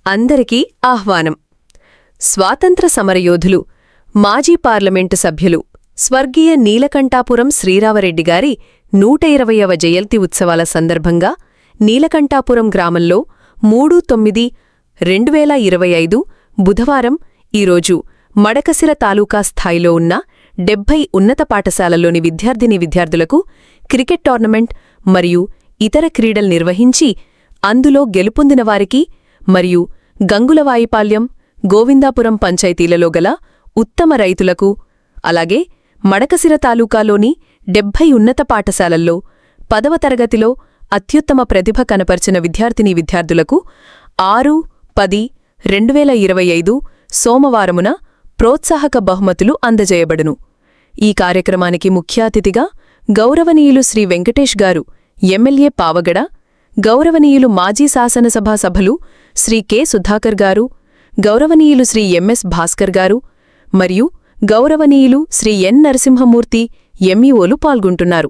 అందరికీ ఆహ్వానం. స్వాతంత్ర సమరయోధులు, మాజీ పార్లమెంటు సభ్యులు స్వర్గీయ నీలకంఠాపురం శ్రీరామరెడ్డి గారి 120వ జయంతి ఉత్సవాల సందర్భంగా నీలకంఠాపురం గ్రామంలో 3/9/2025 బుధవారం ఈరోజు మడకశిర తాలూకా స్థాయిలో ఉన్న 70 ఉన్నత పాఠశాలల్లోని విద్యార్థులకు క్రికెట్ టోర్నమెంట్ మరియు ఇతర క్రీడలు నిర్వహించి అందులో గెలుపొందినవారికి మరియు గంగులవాయిపాల్యం, గోవిందాపురం పంచాయతీలలో గల ఉత్తమ రైతులకు, అలాగే మడకశిర తాలూకాలోని 70 ఉన్నత పాఠశాలల్లో 10వ తరగతిలో అత్యుత్తమ ప్రతిభ కనపర్చిన విద్యార్థులకు 6/10/2025 సోమవారమున ప్రోత్సాహక బహుమతులు అందజేయబడును. ఈ కార్యక్రమానికి ముఖ్య అతిథిగా గౌరవనీయులు శ్రీ వెంకటేష్ గారు, ఎమ్మెల్యే పావగడ, గౌరవనీయులు మాజీ శాసనసభా సభలు శ్రీ కె సుధాకర్ గారు, గౌరవనీయులు శ్రీ ఎంఎస్ భాస్కర్ గారు మరియు గౌరవనీయులు శ్రీ ఎన్ నరసింహమూర్తి ఎంఈఓలు పాల్గొంటున్నారు.